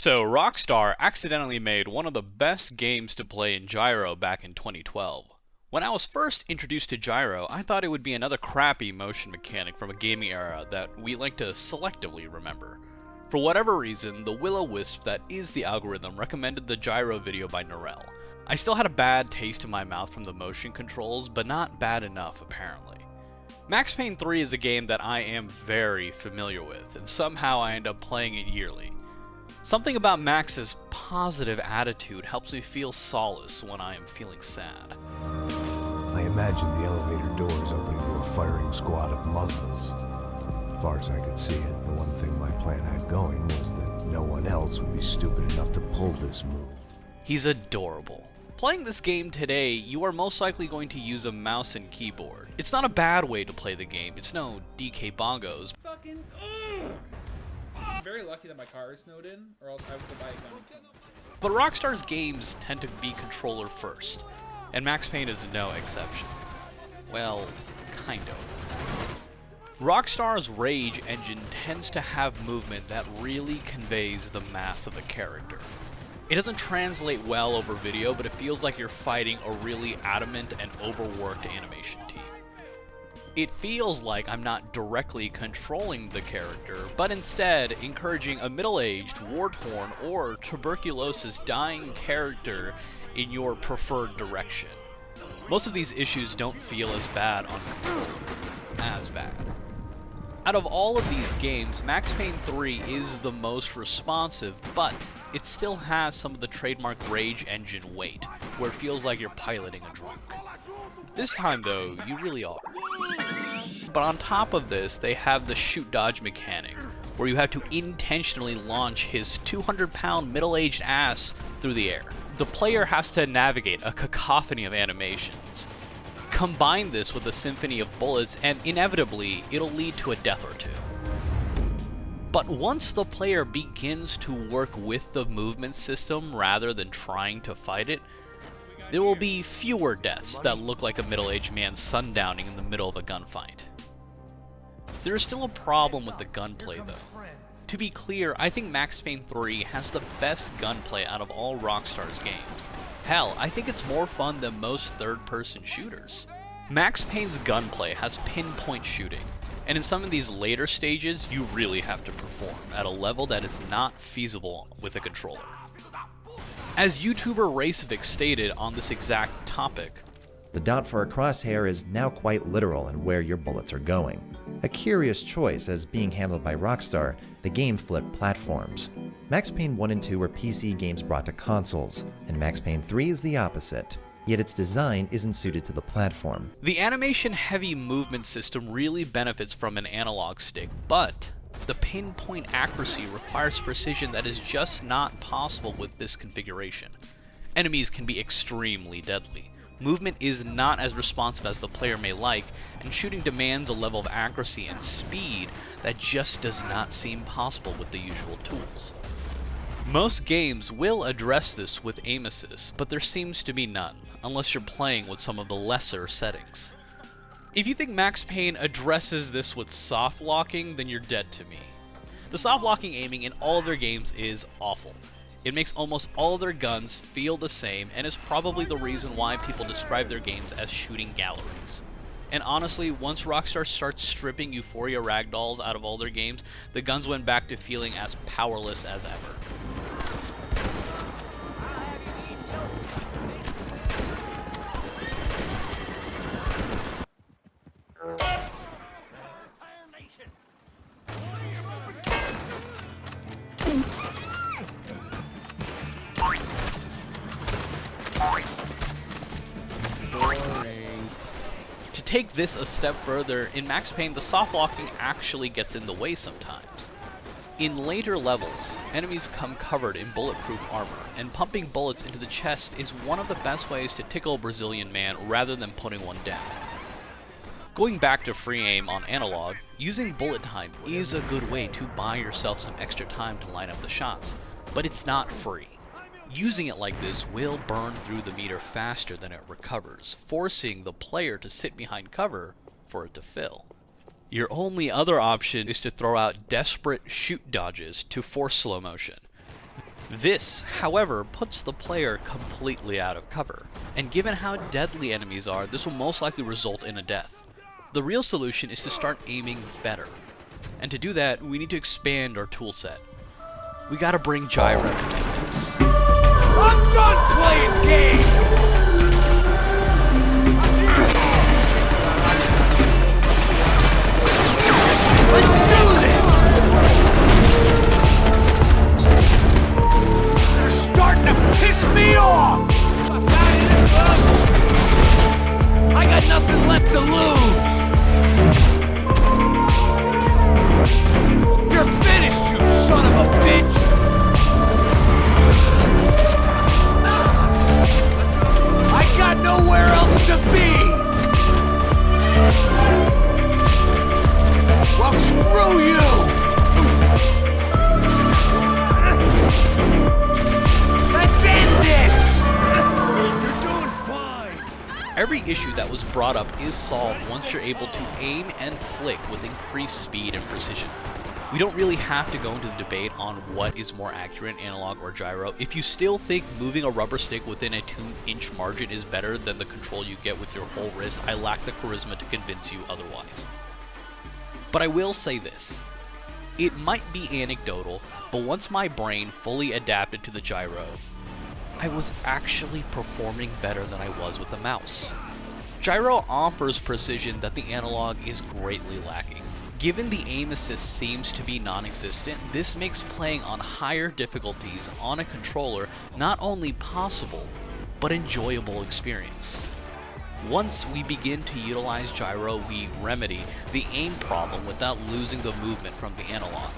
So, Rockstar accidentally made one of the best games to play in Gyro back in 2012. When I was first introduced to Gyro, I thought it would be another crappy motion mechanic from a gaming era that we like to selectively remember. For whatever reason, the will-o-wisp that is the algorithm recommended the Gyro video by Norel. I still had a bad taste in my mouth from the motion controls, but not bad enough apparently. Max Payne 3 is a game that I am very familiar with, and somehow I end up playing it yearly. Something about Max's positive attitude helps me feel solace when I am feeling sad. I imagine the elevator doors opening to a firing squad of muzzles. As far as I could see it, the one thing my plan had going was that no one else would be stupid enough to pull this move. He's adorable. Playing this game today, you are most likely going to use a mouse and keyboard. It's not a bad way to play the game, it's no DK Bongos. I'm very lucky that my car is snowed in, or else I would go buy a gun. But Rockstar's games tend to be controller first, and Max Payne is no exception. Well, kind of. Rockstar's Rage engine tends to have movement that really conveys the mass of the character. It doesn't translate well over video, but it feels like you're fighting a really adamant and overworked animation team. It feels like I'm not directly controlling the character, but instead encouraging a middle-aged, war-torn, or tuberculosis-dying character in your preferred direction. Most of these issues don't feel as bad on control. As bad. Out of all of these games, Max Payne 3 is the most responsive, but it still has some of the trademark Rage engine weight, where it feels like you're piloting a drunk. This time though, you really are. But on top of this, they have the shoot-dodge mechanic, where you have to intentionally launch his 200-pound middle-aged ass through the air. The player has to navigate a cacophony of animations. Combine this with a symphony of bullets, and inevitably, it'll lead to a death or two. But once the player begins to work with the movement system rather than trying to fight it, there will be fewer deaths that look like a middle-aged man sundowning in the middle of a gunfight. There is still a problem with the gunplay though. To be clear, I think Max Payne 3 has the best gunplay out of all Rockstar's games. Hell, I think it's more fun than most third-person shooters. Max Payne's gunplay has pinpoint shooting, and in some of these later stages, you really have to perform at a level that is not feasible with a controller. As YouTuber Racevic stated on this exact topic, the dot for a crosshair is now quite literal in where your bullets are going. A curious choice, as being handled by Rockstar, the game flipped platforms. Max Payne 1 and 2 were PC games brought to consoles, and Max Payne 3 is the opposite, yet its design isn't suited to the platform. The animation-heavy movement system really benefits from an analog stick, but the pinpoint accuracy requires precision that is just not possible with this configuration. Enemies can be extremely deadly. Movement is not as responsive as the player may like, and shooting demands a level of accuracy and speed that just does not seem possible with the usual tools. Most games will address this with aim assist, but there seems to be none, unless you're playing with some of the lesser settings. If you think Max Payne addresses this with soft locking, then you're dead to me. The soft locking aiming in all their games is awful. It makes almost all their guns feel the same, and is probably the reason why people describe their games as shooting galleries. And honestly, once Rockstar starts stripping Euphoria ragdolls out of all their games, the guns went back to feeling as powerless as ever. To take this a step further, in Max Payne the soft locking actually gets in the way sometimes. In later levels, enemies come covered in bulletproof armor, and pumping bullets into the chest is one of the best ways to tickle a Brazilian man rather than putting one down. Going back to free aim on analog, using bullet time is a good way to buy yourself some extra time to line up the shots, but it's not free. Using it like this will burn through the meter faster than it recovers, forcing the player to sit behind cover for it to fill. Your only other option is to throw out desperate shoot dodges to force slow motion. This, however, puts the player completely out of cover, and given how deadly enemies are, this will most likely result in a death. The real solution is to start aiming better, and to do that, we need to expand our toolset. We gotta bring gyro into the mix. I'm done playing games! Let's do this! They're starting to piss me off! I got nothing left to lose! You're finished, you son of a bitch! I got nowhere else to be! Well, screw you! Let's end this! You're doing fine! Every issue that was brought up is solved once you're able to aim and flick with increased speed and precision. We don't really have to go into the debate on what is more accurate, analog or gyro. If you still think moving a rubber stick within a 2-inch margin is better than the control you get with your whole wrist, I lack the charisma to convince you otherwise. But I will say this. It might be anecdotal, but once my brain fully adapted to the gyro, I was actually performing better than I was with the mouse. Gyro offers precision that the analog is greatly lacking. Given the aim assist seems to be non-existent, this makes playing on higher difficulties on a controller not only possible, but enjoyable experience. Once we begin to utilize gyro, we remedy the aim problem without losing the movement from the analog.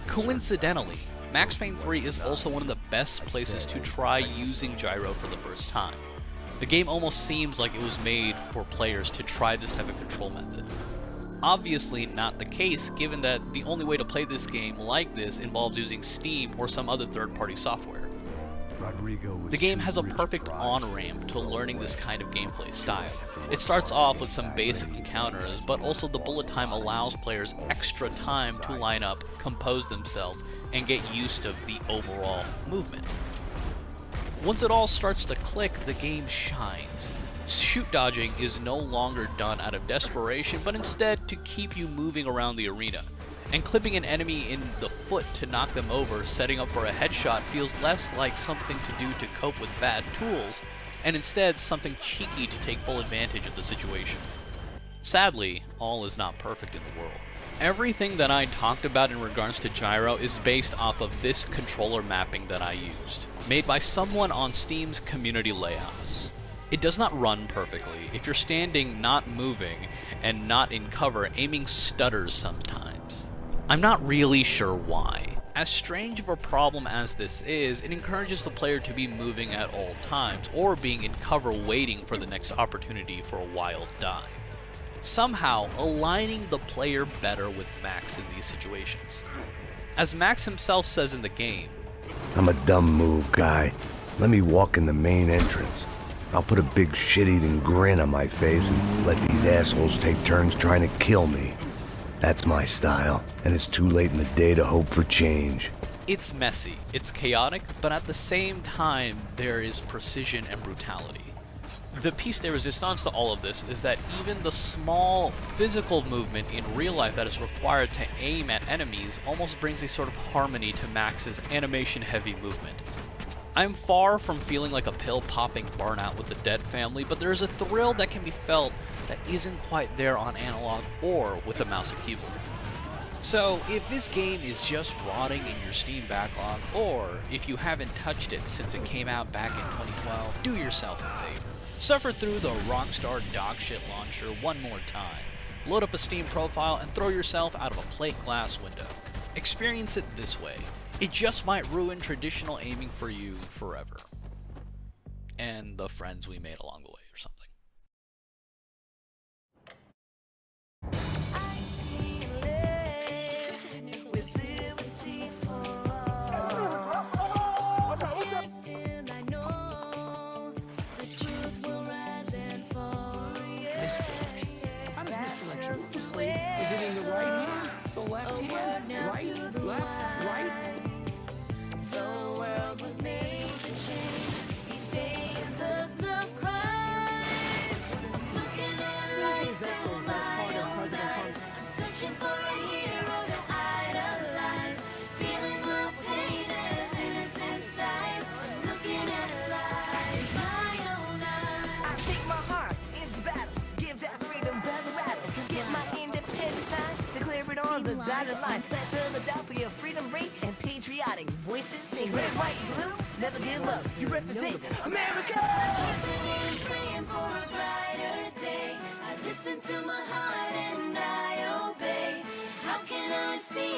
Coincidentally, Max Payne 3 is also one of the best places to try using gyro for the first time. The game almost seems like it was made for players to try this type of control method. Obviously not the case, given that the only way to play this game like this involves using Steam or some other third-party software. The game has a perfect on-ramp to learning this kind of gameplay style. It starts off with some basic encounters, but also the bullet time allows players extra time to line up, compose themselves, and get used to the overall movement. Once it all starts to click, the game shines. Shoot dodging is no longer done out of desperation, but instead to keep you moving around the arena. And clipping an enemy in the foot to knock them over, setting up for a headshot, feels less like something to do to cope with bad tools, and instead something cheeky to take full advantage of the situation. Sadly, all is not perfect in the world. Everything that I talked about in regards to gyro is based off of this controller mapping that I used, made by someone on Steam's community layouts. It does not run perfectly. If you're standing, not moving, and not in cover, aiming stutters sometimes. I'm not really sure why. As strange of a problem as this is, it encourages the player to be moving at all times, or being in cover waiting for the next opportunity for a wild dive. Somehow aligning the player better with Max in these situations. As Max himself says in the game, I'm a dumb move guy. Let me walk in the main entrance. I'll put a big shit-eating grin on my face and let these assholes take turns trying to kill me. That's my style, and it's too late in the day to hope for change. it's messy, it's chaotic, but at the same time there is precision and brutality. The piece de resistance to all of this is that even the small physical movement in real life that is required to aim at enemies almost brings a sort of harmony to Max's animation-heavy movement. I'm far from feeling like a pill-popping burnout with the Dead family, but there is a thrill that can be felt that isn't quite there on analog or with a mouse and keyboard. So, if this game is just rotting in your Steam backlog, or if you haven't touched it since it came out back in 2012, do yourself a favor. Suffer through the Rockstar Dogshit Launcher one more time. Load up a Steam profile and throw yourself out of a plate glass window. Experience it this way. It just might ruin traditional aiming for you forever. And the friends we made along the way or something. Is it in the right hand? The left hand? Right? Left? Right? bottom line. Let's fill the doubt for your freedom ring and patriotic voices sing. Red, white, blue, never give up. You represent America. Praying for a brighter day. I listen to my heart and I obey. How can I see